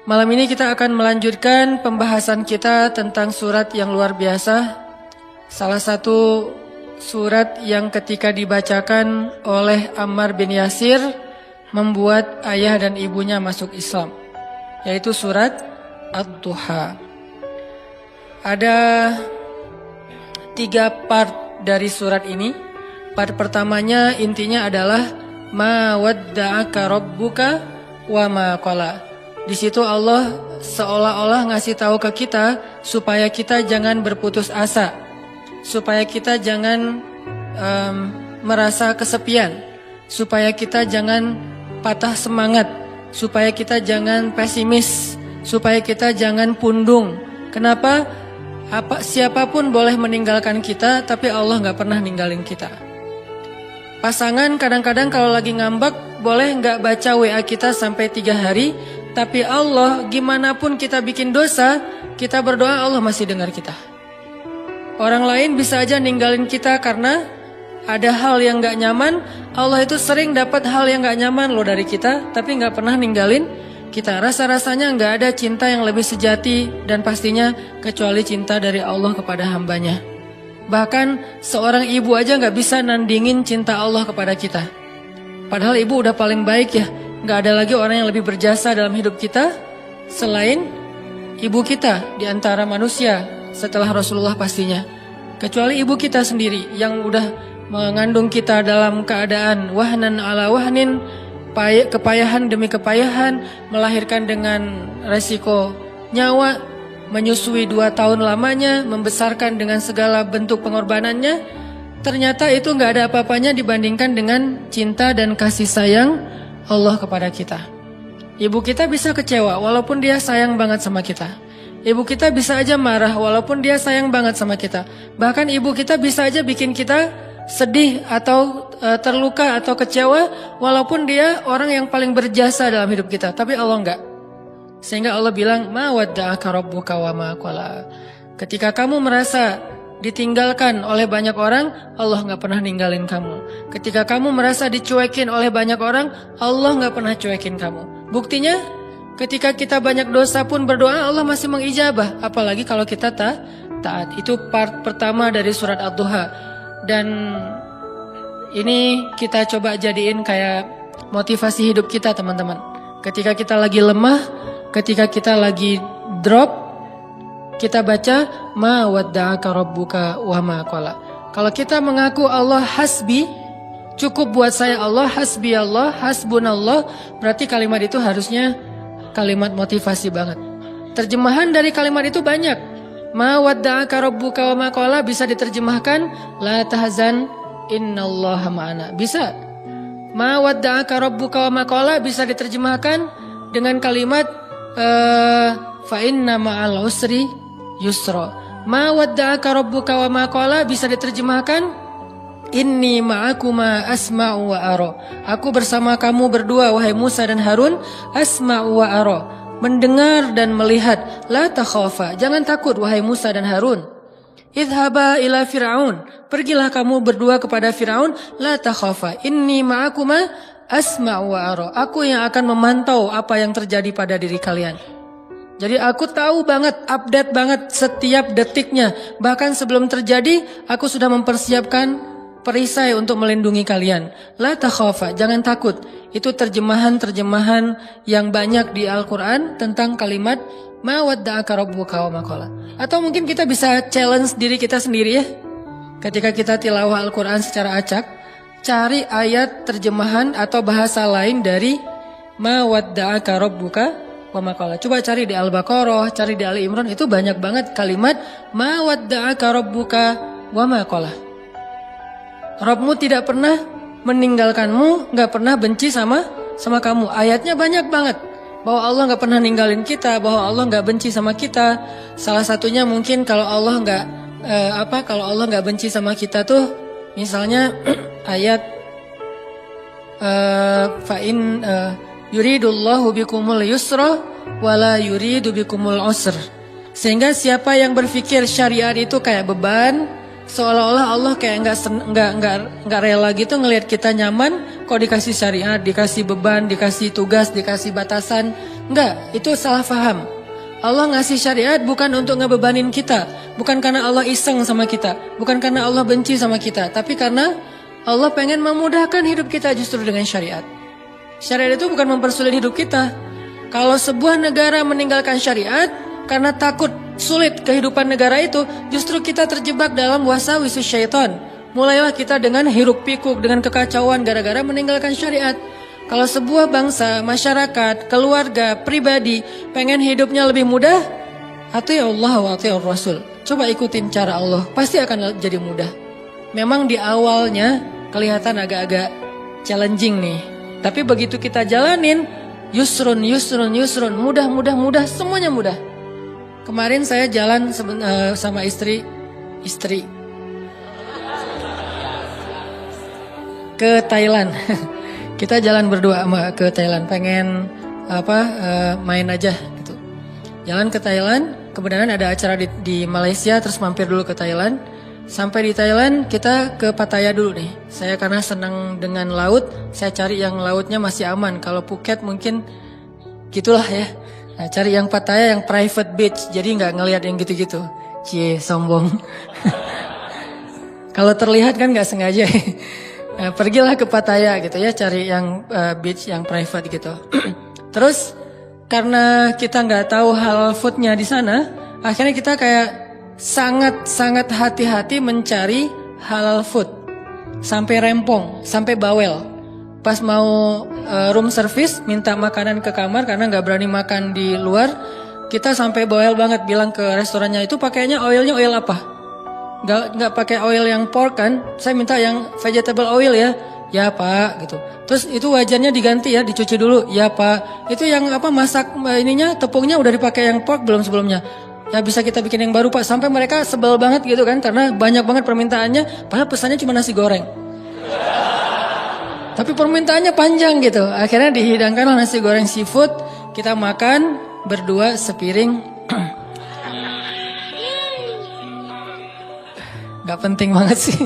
Malam ini kita akan melanjutkan pembahasan kita tentang surat yang luar biasa. Salah satu surat yang ketika dibacakan oleh Ammar bin Yasir membuat ayah dan ibunya masuk Islam, yaitu surat Ad-Duha. Ada 3 part dari surat ini. Part pertamanya intinya adalah ma wadda'aka rabbuka wa ma qala. Di situ Allah seolah-olah ngasih tahu ke kita supaya kita jangan berputus asa, supaya kita jangan merasa kesepian, supaya kita jangan patah semangat, supaya kita jangan pesimis, supaya kita jangan pundung. Kenapa? Siapapun boleh meninggalkan kita, tapi Allah nggak pernah ninggalin kita. Pasangan kadang-kadang kalau lagi ngambek boleh nggak baca WA kita sampai 3 hari. Tapi Allah, gimana pun kita bikin dosa, kita berdoa Allah masih dengar kita. Orang lain bisa aja ninggalin kita karena ada hal yang gak nyaman. Allah itu sering dapat hal yang gak nyaman loh dari kita, tapi gak pernah ninggalin kita. Rasa-rasanya gak ada cinta yang lebih sejati dan pastinya kecuali cinta dari Allah kepada hambanya. Bahkan seorang ibu aja gak bisa nandingin cinta Allah kepada kita. Padahal ibu udah paling baik ya. Gak ada lagi orang yang lebih berjasa dalam hidup kita selain ibu kita di antara manusia setelah Rasulullah pastinya. Kecuali ibu kita sendiri yang udah mengandung kita dalam keadaan wahnan ala wahnin, kepayahan demi kepayahan, melahirkan dengan resiko nyawa, menyusui 2 tahun lamanya, membesarkan dengan segala bentuk pengorbanannya. Ternyata itu gak ada apa-apanya dibandingkan dengan cinta dan kasih sayang Allah kepada kita. Ibu kita bisa kecewa walaupun dia sayang banget sama kita. Ibu kita bisa aja marah walaupun dia sayang banget sama kita. Bahkan ibu kita bisa aja bikin kita sedih atau terluka atau kecewa walaupun dia orang yang paling berjasa dalam hidup kita. Tapi Allah enggak. Sehingga Allah bilang ma wadda'aka rabbuka wa ma qala. Ketika kamu merasa ditinggalkan oleh banyak orang, Allah gak pernah ninggalin kamu. Ketika kamu merasa dicuekin oleh banyak orang, Allah gak pernah cuekin kamu. Buktinya, ketika kita banyak dosa pun berdoa, Allah masih mengijabah. Apalagi kalau kita taat. Itu part pertama dari surat Ad-Duha. Dan ini kita coba jadiin kayak motivasi hidup kita teman-teman. Ketika kita lagi lemah, ketika kita lagi drop, kita baca ma wadda'aka rabbuka wa ma qala. Kalau kita mengaku Allah hasbi, cukup buat saya Allah, hasbi Allah, hasbunallah, berarti kalimat itu harusnya kalimat motivasi banget. Terjemahan dari kalimat itu banyak. Ma wadda'aka rabbuka wa ma qala bisa diterjemahkan la tahzan innallaha ma'ana. Bisa. Ma wadda'aka rabbuka wa ma qala bisa diterjemahkan dengan kalimat fa inna ma'al usri yusra. Ma wadda'aka rabbuka wa ma qala bisa diterjemahkan inni ma'akuma asma'u wa ara. Aku bersama kamu berdua wahai Musa dan Harun, asma'u wa ara, mendengar dan melihat. La takhafa, jangan takut wahai Musa dan Harun. Idhaba ila Fir'aun, pergilah kamu berdua kepada Fir'aun. La takhafa, inni ma'akuma asma'u wa ara. Aku yang akan memantau apa yang terjadi pada diri kalian. Jadi aku tahu banget, update banget setiap detiknya. Bahkan sebelum terjadi, aku sudah mempersiapkan perisai untuk melindungi kalian. La takhafa, jangan takut. Itu terjemahan-terjemahan yang banyak di Al-Quran tentang kalimat ma wadda'aka rabbuka wa ma qala. Atau mungkin kita bisa challenge diri kita sendiri ya. Ketika kita tilawah Al-Quran secara acak, cari ayat terjemahan atau bahasa lain dari ma wadda'aka rabbuka wa ma qala. Coba cari di Al-Baqarah, cari di Ali Imran, itu banyak banget kalimat ma wadda'aka rabbuka wa ma qala. Rabbmu tidak pernah meninggalkanmu, gak pernah benci sama kamu. Ayatnya banyak banget bahwa Allah gak pernah ninggalin kita, bahwa Allah gak benci sama kita. Salah satunya mungkin kalau Allah gak benci sama kita tuh misalnya ayat fa'in yuridullahu bikumul yusra wala yuridu bikumul usr. Sehingga siapa yang berpikir syariat itu kayak beban, seolah-olah Allah kayak nggak rela gitu ngelihat kita nyaman, kok dikasih syariat, dikasih beban, dikasih tugas, dikasih batasan. Enggak, itu salah paham. Allah ngasih syariat bukan untuk ngebebanin kita, bukan karena Allah iseng sama kita, bukan karena Allah benci sama kita, tapi karena Allah pengen memudahkan hidup kita justru dengan syariat. Syariat itu bukan mempersulit hidup kita. Kalau sebuah negara meninggalkan syariat karena takut sulit kehidupan negara itu, justru kita terjebak dalam wasawisus syaitan. Mulailah kita dengan hiruk pikuk, dengan kekacauan gara-gara meninggalkan syariat. Kalau sebuah bangsa, masyarakat, keluarga, pribadi pengen hidupnya lebih mudah, ati'u Allah wa ati'ur Rasul. Coba ikutin cara Allah, pasti akan jadi mudah. Memang di awalnya kelihatan agak-agak challenging nih. Tapi begitu kita jalanin, yusrun, mudah, semuanya mudah. Kemarin saya jalan sama istri ke Thailand. Kita jalan berdua ke Thailand, pengen main aja gitu. Jalan ke Thailand, kebenaran ada acara di Malaysia, terus mampir dulu ke Thailand. Sampai di Thailand kita ke Pattaya dulu nih. Saya karena senang dengan laut, saya cari yang lautnya masih aman. Kalau Phuket mungkin gitulah ya. Nah, cari yang Pattaya yang private beach, jadi nggak ngelihat yang gitu-gitu. Cie, sombong. Kalau terlihat kan nggak sengaja. Nah, pergilah ke Pattaya gitu ya, cari yang beach yang private gitu. Terus karena kita nggak tahu halal foodnya di sana, akhirnya kita kayak sangat hati-hati mencari halal food. Sampai rempong, sampai bawel. Pas mau room service minta makanan ke kamar karena nggak berani makan di luar, kita sampai bawel banget bilang ke restorannya itu pakainya oilnya oil apa? Nggak pakai oil yang pork kan? Saya minta yang vegetable oil ya. Ya Pak gitu. Terus itu wajannya diganti ya, dicuci dulu. Ya Pak. Itu yang masak ininya tepungnya udah dipakai yang pork belum sebelumnya? Ya bisa kita bikin yang baru Pak. Sampai mereka sebel banget gitu kan karena banyak banget permintaannya. Padahal pesannya cuma nasi goreng. Tapi permintaannya panjang gitu. Akhirnya dihidangkanlah nasi goreng seafood. Kita makan berdua sepiring. Gak penting banget sih.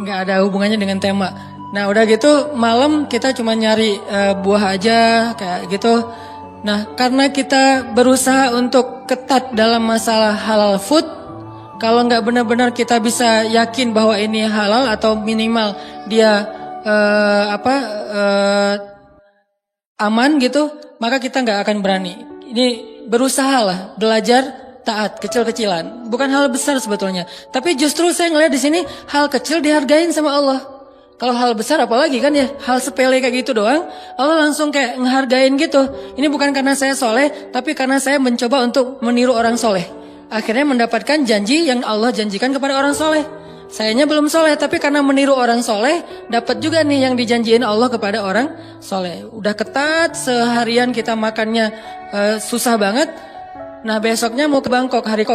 Gak ada hubungannya dengan tema. Nah udah gitu malam kita cuma nyari buah aja kayak gitu. Nah karena kita berusaha untuk ketat dalam masalah halal food. Kalau gak benar-benar kita bisa yakin bahwa ini halal atau minimal dia aman gitu, maka kita gak akan berani. Ini berusahalah belajar taat kecil-kecilan, bukan hal besar sebetulnya. Tapi justru saya ngeliat di sini hal kecil dihargain sama Allah. Kalau hal besar apalagi kan ya, hal sepele kayak gitu doang, Allah langsung kayak ngehargain gitu. Ini bukan karena saya soleh, tapi karena saya mencoba untuk meniru orang soleh. Akhirnya mendapatkan janji yang Allah janjikan kepada orang soleh. Sayanya belum soleh, tapi karena meniru orang soleh, dapat juga nih yang dijanjiin Allah kepada orang soleh. Udah ketat, seharian kita makannya susah banget. Nah besoknya mau ke Bangkok, hari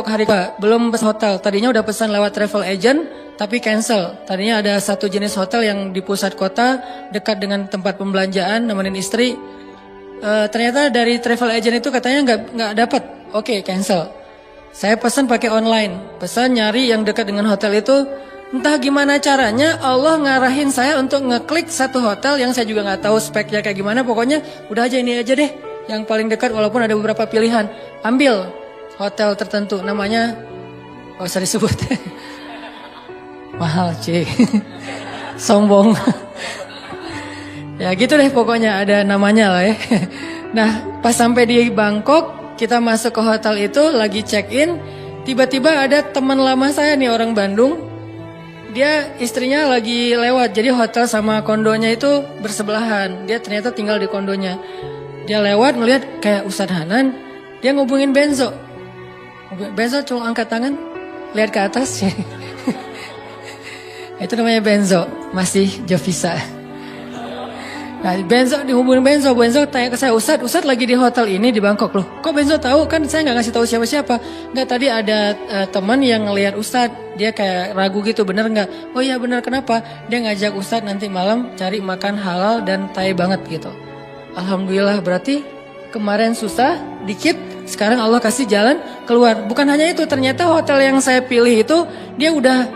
belum pesan hotel. Tadinya udah pesan lewat travel agent, tapi cancel. Tadinya ada satu jenis hotel yang di pusat kota, dekat dengan tempat pembelanjaan, nemenin istri. Ternyata dari travel agent itu katanya nggak dapat. Oke, cancel. Saya pesan pakai online, pesan nyari yang dekat dengan hotel itu. Entah gimana caranya Allah ngarahin saya untuk ngeklik satu hotel yang saya juga nggak tahu speknya kayak gimana. Pokoknya udah aja ini aja deh. Yang paling dekat walaupun ada beberapa pilihan. Ambil hotel tertentu, namanya gak usah disebut. Mahal cuy. Sombong. Ya gitu deh pokoknya ada namanya lah ya. Nah pas sampai di Bangkok, kita masuk ke hotel itu lagi check in. Tiba-tiba ada teman lama saya nih orang Bandung. Dia istrinya lagi lewat, jadi hotel sama kondonya itu bersebelahan. Dia ternyata tinggal di kondonya. Dia lewat ngeliat kayak Ustadz Hanan, dia ngubungin Benzo. Benzo cuma angkat tangan, lihat ke atas. Itu namanya Benzo, masih Jovisa. Nah Benzo dihubungin Benzo tanya ke saya, Ustadz lagi di hotel ini di Bangkok loh. Kok Benzo tahu? Kan saya nggak ngasih tahu siapa-siapa. Nggak, tadi ada teman yang ngelihat Ustadz, dia kayak ragu gitu, bener nggak? Oh iya bener, kenapa? Dia ngajak Ustadz nanti malam cari makan halal dan Thai banget gitu. Alhamdulillah, berarti kemarin susah dikit, sekarang Allah kasih jalan keluar. Bukan hanya itu, ternyata hotel yang saya pilih itu dia udah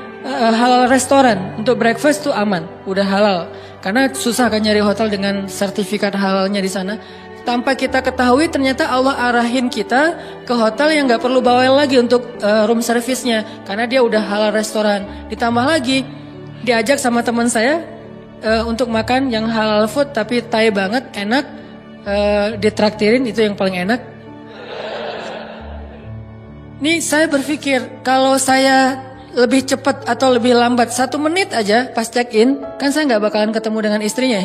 halal restoran. Untuk breakfast tuh aman, udah halal. Karena susah kan nyari hotel dengan sertifikat halalnya di sana. Tanpa kita ketahui ternyata Allah arahin kita ke hotel yang gak perlu bawel lagi untuk room service-nya. Karena dia udah halal restoran. Ditambah lagi diajak sama teman saya untuk makan yang halal food tapi Thai banget, enak. Ditraktirin, itu yang paling enak. Nih saya berpikir kalau saya lebih cepat atau lebih lambat 1 menit aja pas check in, kan saya nggak bakalan ketemu dengan istrinya,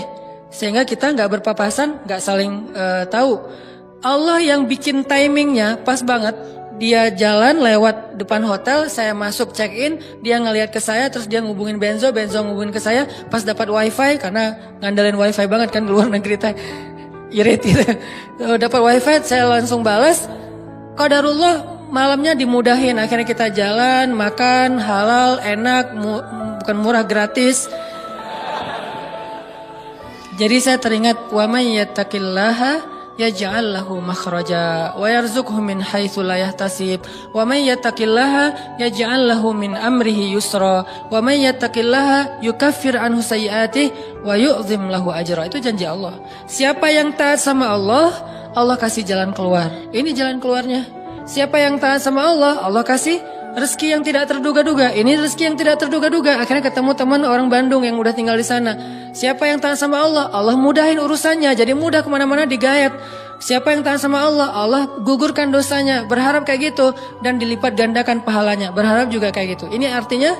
sehingga kita nggak berpapasan, nggak saling tahu. Allah yang bikin timingnya pas banget. Dia jalan lewat depan hotel, saya masuk check in, dia ngelihat ke saya, terus dia ngubungin Benzo ngubungin ke saya, pas dapat wifi karena ngandelin wifi banget kan di luar negeri teh, irit gitu. Dapat wifi, saya langsung balas. Qadarullah malamnya dimudahin, akhirnya kita jalan, makan, halal, enak, bukan murah, gratis. Jadi saya teringat, wa may yattaqillaha yaj'al lahu makhraja wa yarzuqhu min haitsu la yahtasib wa may yattaqillaha yaj'al lahu min amrihi yusra wa may yattaqillaha yukaffir anhu sayyi'atihi wa yu'zim lahu ajra. Itu janji Allah. Siapa yang taat sama Allah, Allah kasih jalan keluar. Ini jalan keluarnya. Siapa yang taat sama Allah, Allah kasih rezeki yang tidak terduga-duga. Ini rezeki yang tidak terduga-duga. Akhirnya ketemu teman orang Bandung yang udah tinggal di sana. Siapa yang taat sama Allah, Allah mudahin urusannya. Jadi mudah kemana-mana digayat. Siapa yang taat sama Allah, Allah gugurkan dosanya. Berharap kayak gitu dan dilipat gandakan pahalanya. Berharap juga kayak gitu. Ini artinya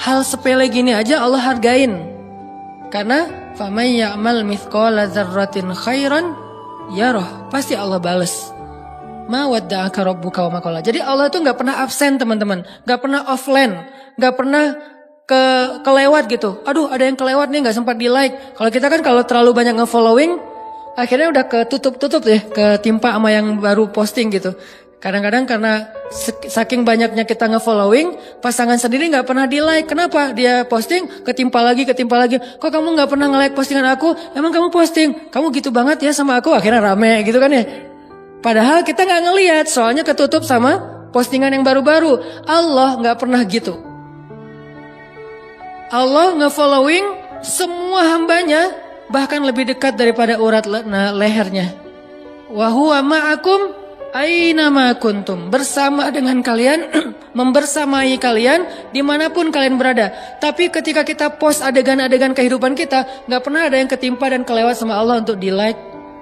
hal sepele gini aja Allah hargain. Karena faman ya'mal mithqala dzarratin khairan yarah. Pasti Allah bales. Ma wadda'aka rabbuka wa ma qala. Jadi Allah itu nggak pernah absen teman-teman, nggak pernah offline, nggak pernah kelewat gitu. Aduh ada yang kelewat nih nggak sempat di like. Kalau kita kan kalau terlalu banyak nge-following, akhirnya udah ketutup ya, ketimpa sama yang baru posting gitu. Kadang-kadang karena saking banyaknya kita nge-following, pasangan sendiri nggak pernah di like. Kenapa? Dia posting ketimpa lagi. Kok kamu nggak pernah nge-like postingan aku? Emang kamu posting? Kamu gitu banget ya sama aku? Akhirnya rame gitu kan ya. Padahal kita nggak ngelihat, soalnya ketutup sama postingan yang baru-baru. Allah nggak pernah gitu. Allah nge-following semua hambanya, bahkan lebih dekat daripada urat lehernya. Wa huwa ma'akum aina ma kuntum. Bersama dengan kalian, membersamai kalian dimanapun kalian berada. Tapi ketika kita post adegan-adegan kehidupan kita, nggak pernah ada yang ketimpa dan kelewat sama Allah untuk di like,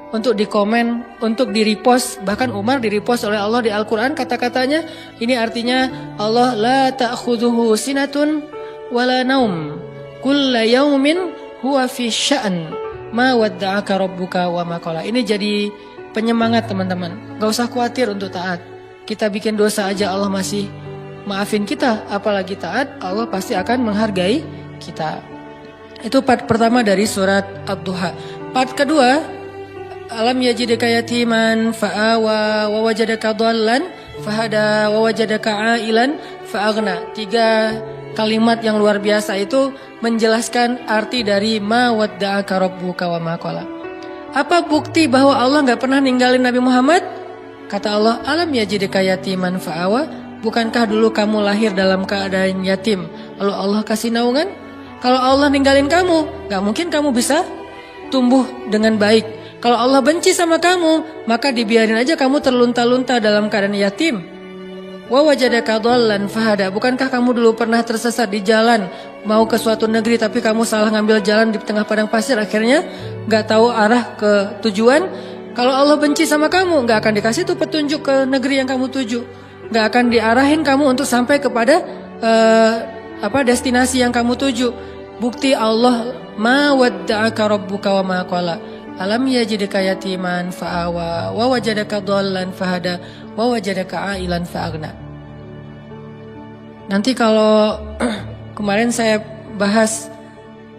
untuk dikomen, untuk di repost. Bahkan Umar di repost oleh Allah di Al-Quran kata-katanya. Ini artinya Allah la ta'khudhuhu sinatun wala naum kulla yaumin huwa fi sya'an ma wadda'aka rabbuka wa ma qala. Ini jadi penyemangat teman-teman. Gak usah khawatir untuk taat. Kita bikin dosa aja Allah masih maafin kita. Apalagi taat, Allah pasti akan menghargai kita. Itu part pertama dari surat Ad-Duha. Part kedua, alam yajidaka yatiman fa'awa wa wajadaka dhallan fahada wa wajadaka ailan fa'aghna. 3 kalimat yang luar biasa itu menjelaskan arti dari ma wadda'aka rabbuka wa ma qala. Apa bukti bahwa Allah gak pernah ninggalin Nabi Muhammad? Kata Allah, alam yajidaka yatiman fa'awa. Bukankah dulu kamu lahir dalam keadaan yatim, lalu Allah kasih naungan? Kalau Allah ninggalin kamu, gak mungkin kamu bisa tumbuh dengan baik. Kalau Allah benci sama kamu, maka dibiarin aja kamu terlunta-lunta dalam keadaan yatim. Wa wajadaka dhallan fahada. Bukankah kamu dulu pernah tersesat di jalan, mau ke suatu negeri tapi kamu salah ngambil jalan di tengah padang pasir, akhirnya gak tahu arah ke tujuan. Kalau Allah benci sama kamu, gak akan dikasih tuh petunjuk ke negeri yang kamu tuju. Gak akan diarahin kamu untuk sampai kepada destinasi yang kamu tuju. Bukti Allah, ma wadda'aka rabbuka wa ma qala. Alam yajidaka yatiman fa'awa wa wajadaka dhallan fahada wa wajadaka ailan fa'aghna. Nanti kalau kemarin saya bahas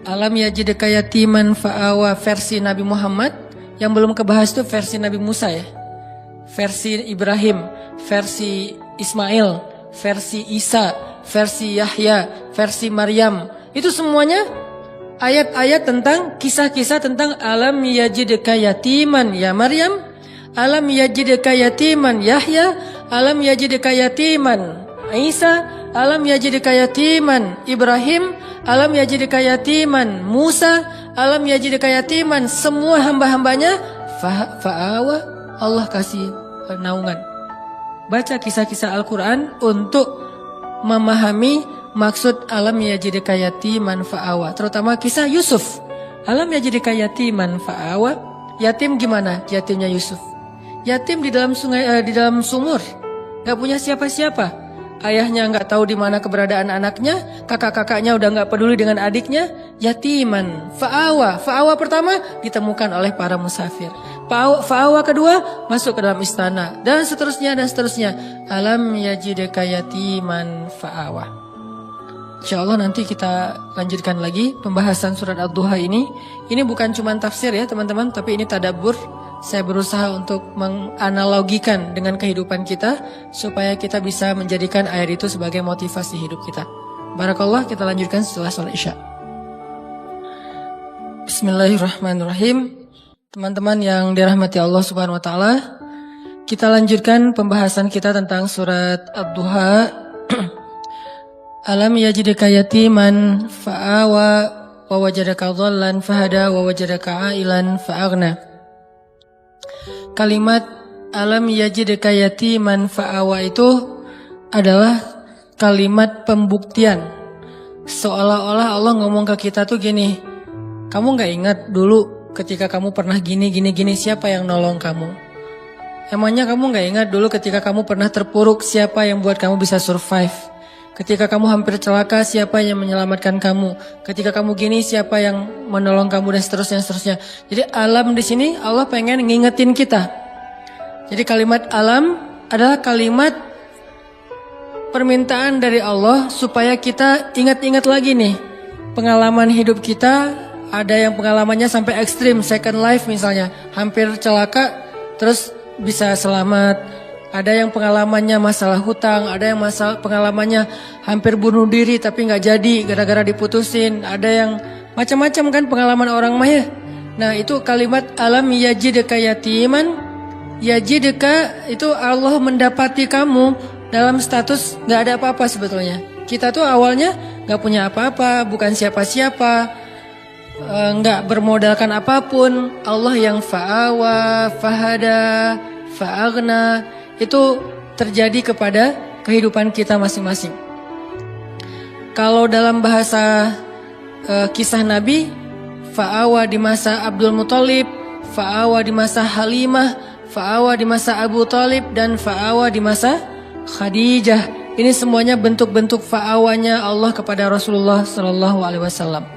alam yajidaka yatiman fa'awa versi Nabi Muhammad, yang belum kebahas itu versi Nabi Musa ya. Versi Ibrahim, versi Ismail, versi Isa, versi Yahya, versi Maryam. Itu semuanya ayat-ayat tentang kisah-kisah tentang alam yajidka yatiman ya Maryam, alam yajidka yatiman Yahya, alam yajidka yatiman Isa, alam yajidka yatiman Ibrahim, alam yajidka yatiman Musa, Alam yajidka yatiman, semua hamba-hambanya fa'awa, Allah kasih naungan. Baca kisah-kisah Al-Quran untuk memahami maksud alam yajidka yatiman fa'awa. Terutama kisah Yusuf. Alam yajidka yatiman fa'awa. Yatim gimana? Yatimnya Yusuf. Yatim di dalam sungai, di dalam sumur. Gak punya siapa-siapa. Ayahnya nggak tahu di mana keberadaan anaknya, kakak-kakaknya udah nggak peduli dengan adiknya, yatiman. Fa'awa, fa'awa pertama ditemukan oleh para musafir. Fa'awa kedua masuk ke dalam istana dan seterusnya dan seterusnya. Alam yajidka yatiman fa'awa. Insyaallah nanti kita lanjutkan lagi pembahasan surat Ad-Duha ini. Ini bukan cuma tafsir ya teman-teman, tapi ini tadabbur. Saya berusaha untuk menganalogikan dengan kehidupan kita supaya kita bisa menjadikan ayat itu sebagai motivasi hidup kita. Barakallah, kita lanjutkan setelah sholat Isya. Bismillahirrahmanirrahim. Teman-teman yang dirahmati Allah Subhanahu wa taala, kita lanjutkan pembahasan kita tentang surat Ad-Duha. Alam yajidka yatiman fa'awa wa wajadaka dhallan fahada wa wajadaka ailan fa'aghna. Kalimat alam yajidka yatiman fa'awa itu adalah kalimat pembuktian. Seolah-olah Allah ngomong ke kita tuh gini, kamu gak ingat dulu ketika kamu pernah gini, siapa yang nolong kamu? Emangnya kamu gak ingat dulu ketika kamu pernah terpuruk, siapa yang buat kamu bisa survive? Ketika kamu hampir celaka, siapa yang menyelamatkan kamu? Ketika kamu gini, siapa yang menolong kamu dan seterusnya. Jadi alam di sini Allah pengen ngingetin kita. Jadi kalimat alam adalah kalimat permintaan dari Allah supaya kita ingat-ingat lagi nih pengalaman hidup kita. Ada yang pengalamannya sampai ekstrim, second life misalnya, hampir celaka, terus bisa selamat. Ada yang pengalamannya masalah hutang, ada yang pengalamannya hampir bunuh diri tapi nggak jadi gara-gara diputusin. Ada yang macam-macam kan pengalaman orang mah ya. Nah itu kalimat alam yajidka yatiman. Yajidka itu Allah mendapati kamu dalam status nggak ada apa-apa sebetulnya. Kita tuh awalnya nggak punya apa-apa, bukan siapa-siapa, nggak bermodalkan apapun. Allah yang fa'awa, fahada, fa'aghna. Itu terjadi kepada kehidupan kita masing-masing. Kalau dalam bahasa kisah Nabi, fa'awa di masa Abdul Muthalib, fa'awa di masa Halimah, fa'awa di masa Abu Talib, dan fa'awa di masa Khadijah. Ini semuanya bentuk-bentuk fa'awanya Allah kepada Rasulullah SAW.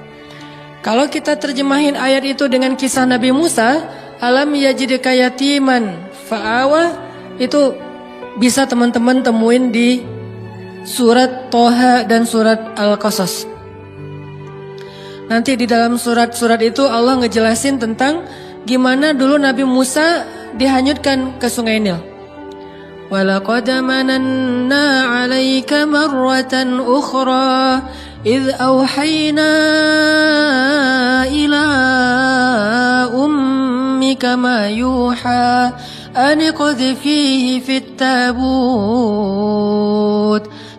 Kalau kita terjemahin ayat itu dengan kisah Nabi Musa, alam yajidka yatiman fa'awa, itu bisa teman-teman temuin di surat Toha dan surat Al-Qasas. Nanti di dalam surat-surat itu Allah ngejelasin tentang gimana dulu Nabi Musa dihanyutkan ke sungai Nil. Walaqad mananna 'alaika marratan ukhra idh awhayna ila ummika ma yuha أن قذفيه في التابوت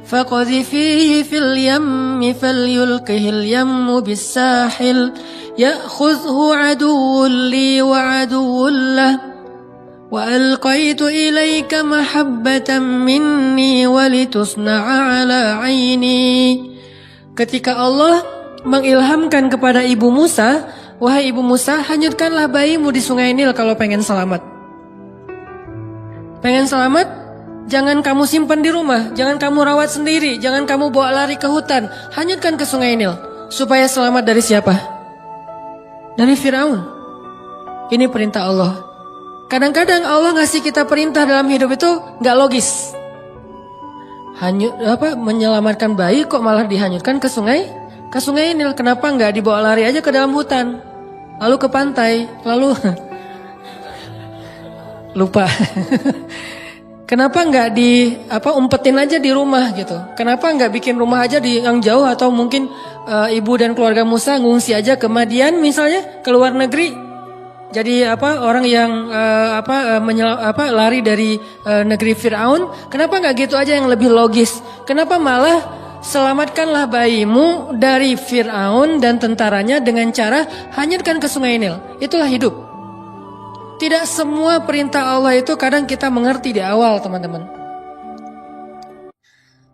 فقذفيه في اليم فليلقه اليم بالساحل يأخذه عدو لي وعدو له وألقيت إليك محبة مني ولتصنع على عيني. Ketika Allah mengilhamkan kepada ibu Musa, wahai ibu Musa, hanyutkanlah bayimu di sungai Nil kalau pengen selamat. Pengen selamat? Jangan kamu simpan di rumah, jangan kamu rawat sendiri, jangan kamu bawa lari ke hutan. Hanyutkan ke sungai Nil. Supaya selamat dari siapa? Dari Firaun. Ini perintah Allah. Kadang-kadang Allah ngasih kita perintah dalam hidup itu gak logis. Menyelamatkan bayi kok malah dihanyutkan ke sungai? Ke sungai Nil. Kenapa gak dibawa lari aja ke dalam hutan? Lalu ke pantai, lalu... lupa. Kenapa nggak umpetin aja di rumah gitu? Kenapa nggak bikin rumah aja di yang jauh, atau mungkin ibu dan keluarga Musa ngungsi aja ke Madian misalnya, ke luar negeri. Jadi orang yang lari dari negeri Firaun, kenapa nggak gitu aja yang lebih logis? Kenapa malah selamatkanlah bayimu dari Fir'aun dan tentaranya dengan cara hanyutkan ke sungai Nil. Itulah hidup. Tidak semua perintah Allah itu kadang kita mengerti di awal, teman-teman.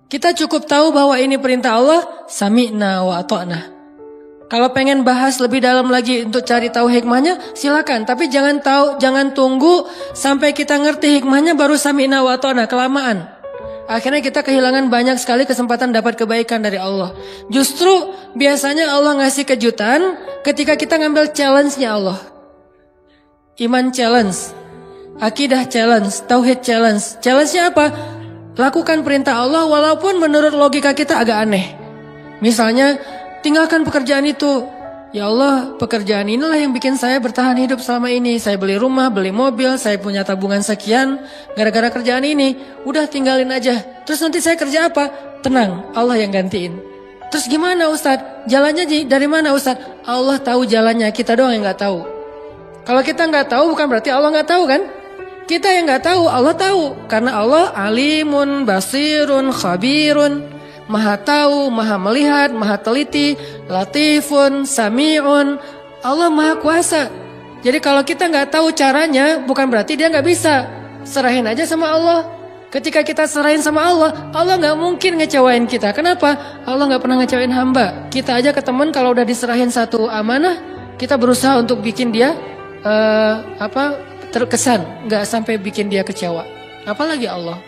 Kita cukup tahu bahwa ini perintah Allah, sami'na wa ata'na. Kalau pengen bahas lebih dalam lagi untuk cari tahu hikmahnya, silakan. Tapi jangan tunggu sampai kita ngerti hikmahnya baru sami'na wa ata'na, kelamaan. Akhirnya kita kehilangan banyak sekali kesempatan dapat kebaikan dari Allah. Justru biasanya Allah ngasih kejutan ketika kita ngambil challenge-nya Allah. Iman challenge, akidah challenge, tauhid challenge. Challenge-nya apa? Lakukan perintah Allah walaupun menurut logika kita agak aneh. Misalnya, tinggalkan pekerjaan itu. Ya Allah, pekerjaan inilah yang bikin saya bertahan hidup selama ini. Saya beli rumah, beli mobil, saya punya tabungan sekian gara-gara kerjaan ini. Udah tinggalin aja. Terus nanti saya kerja apa? Tenang, Allah yang gantiin. Terus gimana Ustadz? Jalannya dari mana Ustadz? Allah tahu jalannya, kita doang yang gak tahu. Kalau kita nggak tahu bukan berarti Allah nggak tahu kan? Kita yang nggak tahu, Allah tahu. Karena Allah alimun, basirun, khabirun. Maha tahu, maha melihat, maha teliti, latifun, sami'un. Allah maha kuasa. Jadi kalau kita nggak tahu caranya bukan berarti dia nggak bisa. Serahin aja sama Allah. Ketika kita serahin sama Allah, Allah nggak mungkin ngecewain kita. Kenapa? Allah nggak pernah ngecewain hamba. Kita aja ke teman kalau udah diserahin satu amanah, kita berusaha untuk bikin dia terkesan, nggak sampai bikin dia kecewa. Apalagi Allah.